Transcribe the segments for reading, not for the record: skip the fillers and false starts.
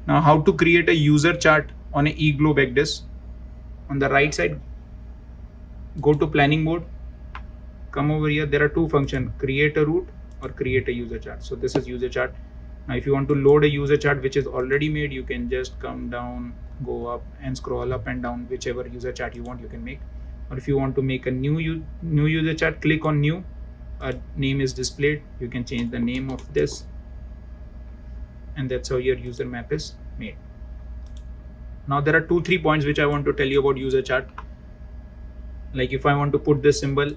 Now how to create a user chart on a 𝗏𝗏𝗏𝗏. On the right side, go to planning mode, come over here. There are two functions, create a root or create a user chart. So this is user chart. Now if you want to load a user chart which is already made, you can just come down, go up and scroll up and down, whichever user chart you want you can make. Or if you want to make a new user chart, click on new. A name is displayed. You can change the name of this, and that's how your user map is made. Now there are 2-3 points which I want to tell you about user chart. Like if I want to put this symbol,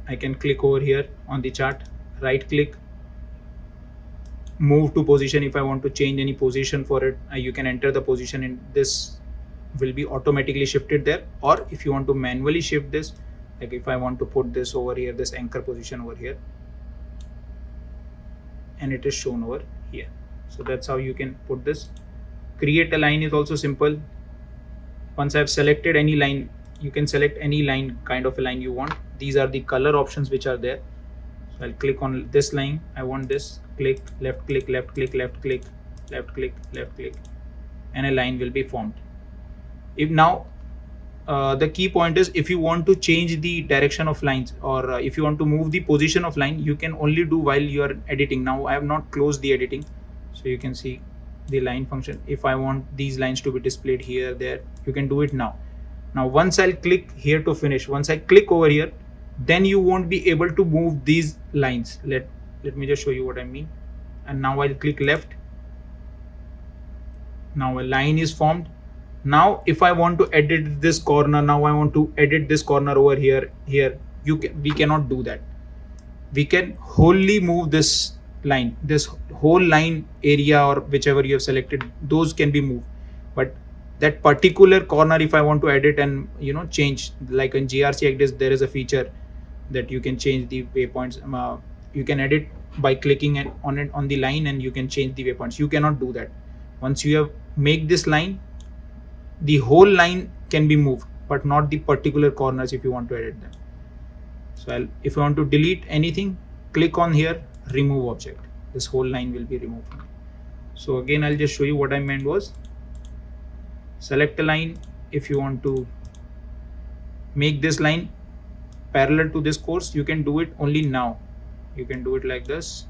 I can click over here on the chart, right click, move to position. If I want to change any position for it, you can enter the position and this will be automatically shifted there. Or if you want to manually shift this, like if I want to put this over here, this anchor position over here, and it is shown over here. So that's how you can put this. Create a line is also simple. Once I've selected any line, you can select any line, kind of a line you want. These are the color options which are there. So I'll click on this line. I want this. Click, left click, left click, left click, left click, left click, and a line will be formed. If now the key point is, if you want to change the direction of lines, or if you want to move the position of line, you can only do while you are editing. Now I have not closed the editing, so you can see the line function. If I want these lines to be displayed here, there, you can do it now. Now once I'll click here to finish, once I click over here, then you won't be able to move these lines. Let me just show you what I mean. And now I'll click left. Now a line is formed. Now if I want to edit this corner, now I want to edit this corner over here, we cannot do that. We can wholly move this line, this whole line area, or whichever you have selected, those can be moved. But that particular corner, if I want to edit and change, like in gRC ACDIS, there is a feature that you can change the waypoints. You can edit by clicking on the line, and you can change the waypoints. You cannot do that. Once you have make this line, the whole line can be moved, but not the particular corners if you want to edit them. So if you want to delete anything, click on here, remove object. This whole line will be removed. So again, I'll just show you what I meant was, select a line. If you want to make this line parallel to this course, you can do it only now. You can do it like this.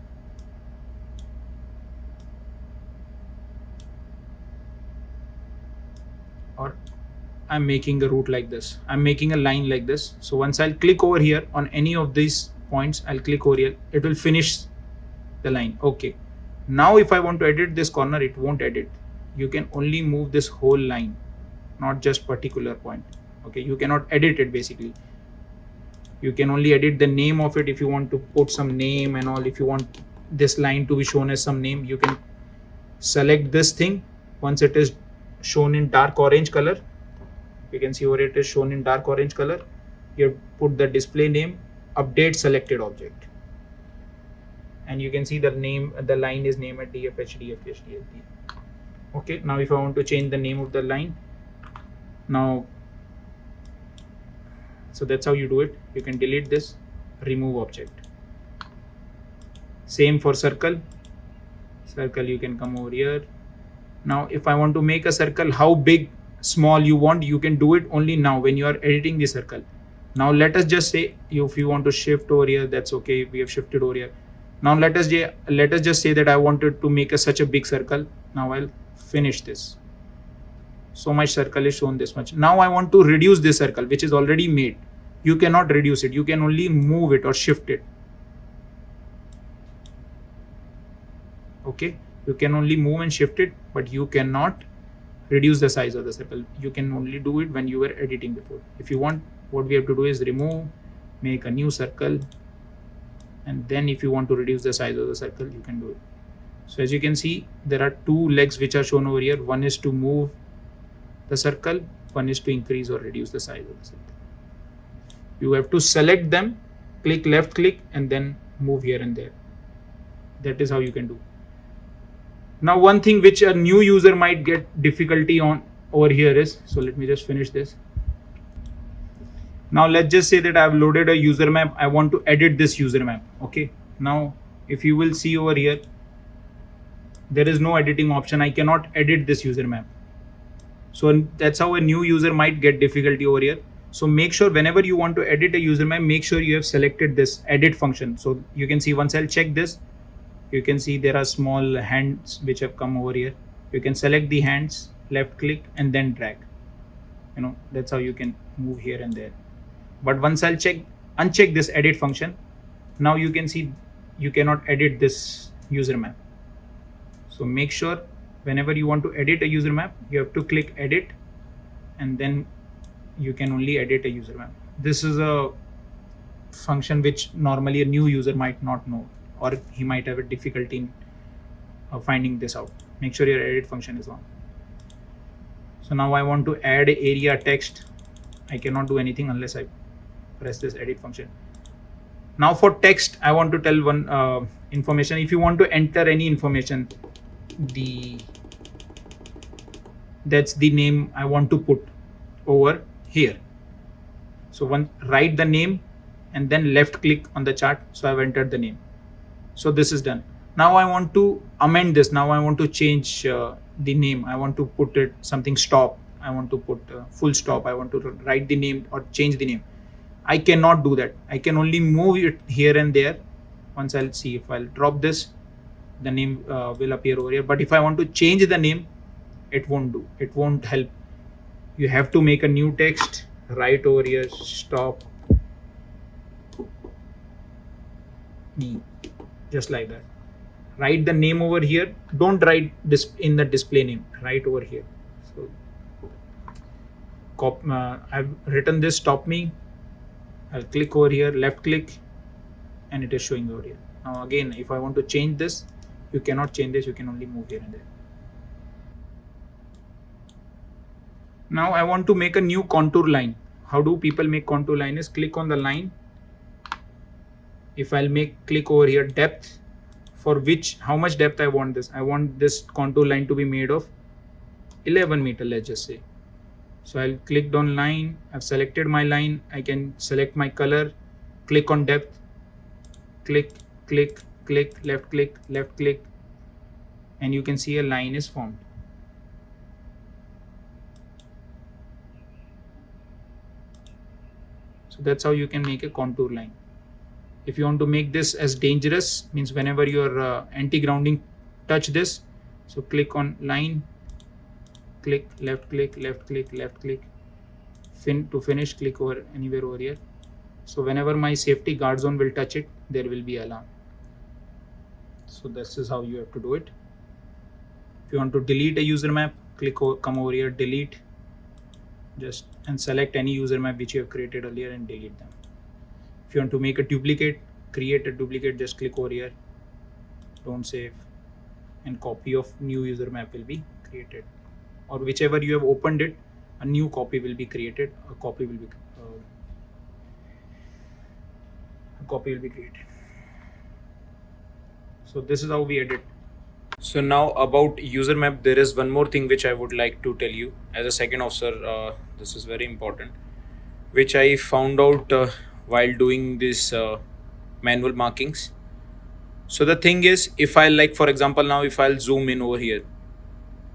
Or I'm making a route like this. I'm making a line like this. So once I'll click over here on any of these points, I'll click over here, it will finish the line. Okay. Now if I want to edit this corner, it won't edit. You can only move this whole line, not just particular point. Okay, you cannot edit it basically. You can only edit the name of it if you want to put some name and all. If you want this line to be shown as some name, you can select this thing. Once it is shown in dark orange color, you can see where it is shown in dark orange color. You put the display name, update selected object, and you can see the name, the line is named at 𝗲𝗏𝗏, 𝗲𝗏𝗏, 𝗲𝗏𝗏. Okay, now if I want to change the name of the line, now, so that's how you do it. You can delete this, remove object. Same for circle. Circle, you can come over here. Now if I want to make a circle, how big, small you want, you can do it only now when you are editing the circle. Now let us just say, if you want to shift over here, that's okay. We have shifted over here. Now let us just say that I wanted to make such a big circle. Now I'll finish this. So my circle is shown this much. Now I want to reduce this circle, which is already made. You cannot reduce it. You can only move it or shift it. Okay, you can only move and shift it, but you cannot reduce the size of the circle. You can only do it when you were editing before. If you want, what we have to do is remove, make a new circle, and then if you want to reduce the size of the circle, you can do it. So as you can see, there are two legs which are shown over here. One is to move the circle, one is to increase or reduce the size of the circle. You have to select them, click left click, and then move here and there. That is how you can do. Now one thing which a new user might get difficulty on over here is, so let me just finish this. Now let's just say that I've loaded a user map. I want to edit this user map. Okay, now if you will see over here, there is no editing option. I cannot edit this user map. So that's how a new user might get difficulty over here. So make sure whenever you want to edit a user map, make sure you have selected this edit function. So you can see once I'll check this, you can see there are small hands which have come over here. You can select the hands, left click and then drag. That's how you can move here and there. But once I'll uncheck this edit function, now you can see you cannot edit this user map. So make sure whenever you want to edit a user map, you have to click edit and then you can only edit a user map. This is a function which normally a new user might not know, or he might have a difficulty in finding this out. Make sure your edit function is on. So now I want to add area text. I cannot do anything unless I press this edit function. Now for text, I want to tell one information. If you want to enter any information, that's the name I want to put over here. So write the name and then left click on the chart. So I've entered the name. So this is done. Now I want to amend this. Now I want to change the name. I want to put it something stop. I want to put full stop. I want to write the name or change the name. I cannot do that. I can only move it here and there. Once I'll see if I'll drop this, the name will appear over here. But if I want to change the name, it won't do. It won't help. You have to make a new text, write over here, stop me, just like that. Write the name over here. Don't write this in the display name. Write over here. So I've written this, stop me. I'll click over here, left click, and it is showing over here. Now again, if I want to change this, you cannot change this. You can only move here and there. Now I want to make a new contour line. How do people make contour line? Is click on the line. If I'll click over here, depth, for which, how much depth I want this. I want this contour line to be made of 11 meter, let's just say. So I'll click on line. I've selected my line. I can select my color, click on depth, click, click, click, left click, and you can see a line is formed. So that's how you can make a contour line. If you want to make this as dangerous, means whenever your anti-grounding touch this, so click on line, click, left click, left click, left click, to finish, click over anywhere over here. So whenever my safety guard zone will touch it, there will be alarm. So this is how you have to do it. If you want to delete a user map, come over here, delete, and select any user map which you have created earlier and delete them. If you want to make a duplicate, create a duplicate, just click over here, don't save, and copy of new user map will be created. Or whichever you have opened it, a new copy will be created. A copy will be created. So this is how we edit. So now about user map, there is one more thing which I would like to tell you as a second officer. This is very important, which I found out while doing this manual markings. So the thing is, if I for example, now if I'll zoom in over here.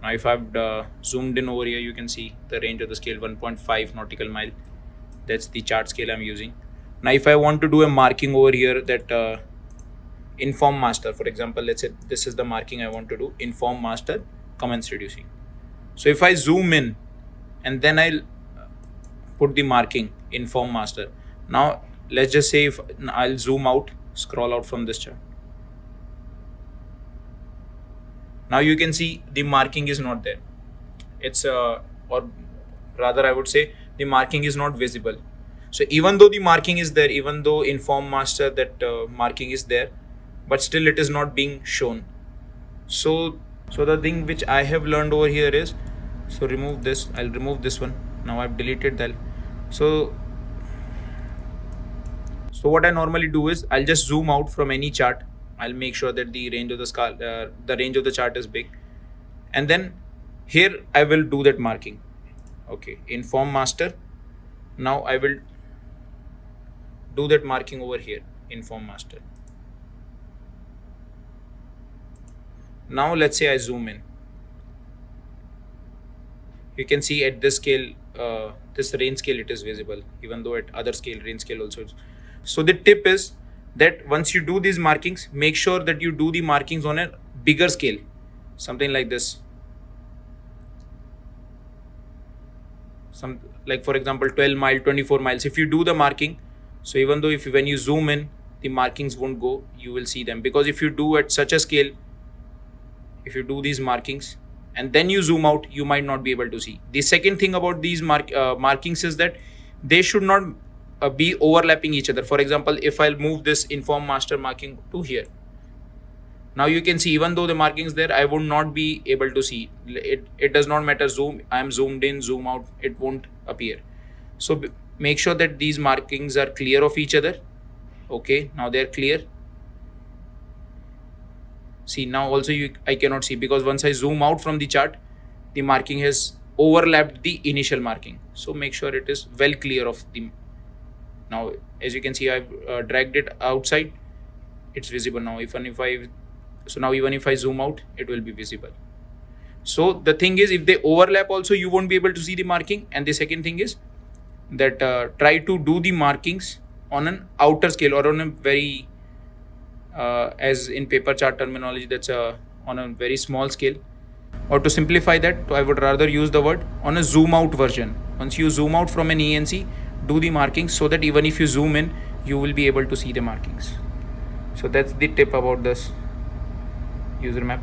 Now if I've zoomed in over here, you can see the range of the scale 1.5 nautical mile. That's the chart scale I'm using. Now if I want to do a marking over here, that inform master, for example, let's say this is the marking I want to do, inform master comments reducing. So if I zoom in and then I'll put the marking inform master. Now let's just say if I'll zoom out, scroll out from this chart. Now you can see the marking is not there. It's or rather I would say the marking is not visible. So even though the marking is there, even though inform master that marking is there, but still it is not being shown. So the thing which I have learned over here is, so remove this, I'll remove this one. Now I've deleted that. So what I normally do is I'll just zoom out from any chart. I'll make sure that the range of the chart is big, and then here I will do that marking. Okay, inform master. Now I will do that marking over here, inform master. Now let's say I zoom in. You can see at this scale, this range scale, it is visible, even though at other scale, range scale also is. So the tip is that once you do these markings, make sure that you do the markings on a bigger scale, something like this. Some, like for example 12 mile, 24 miles. If you do the marking, so even though when you zoom in, the markings won't go, you will see them. Because if you do at such a scale, if you do these markings and then you zoom out, you might not be able to see. The second thing about these markings is that they should not be overlapping each other. For example, if I'll move this inform master marking to here, now you can see even though the markings there, I would not be able to see it. It does not matter zoom, I am zoomed in, zoom out, it won't appear. So make sure that these markings are clear of each other. Okay, now they're clear. See, now also I cannot see, because once I zoom out from the chart, the marking has overlapped the initial marking. So make sure it is well clear of the. Now as you can see, I've dragged it outside, it's visible now. Even if I zoom out, it will be visible. So the thing is, if they overlap also, you won't be able to see the marking. And the second thing is that try to do the markings on an outer scale, or on a very as in paper chart terminology, that's on a very small scale. Or to simplify that, I would rather use the word on a zoom out version. Once you zoom out from an ENC, do the markings so that even if you zoom in, you will be able to see the markings. So that's the tip about this user map.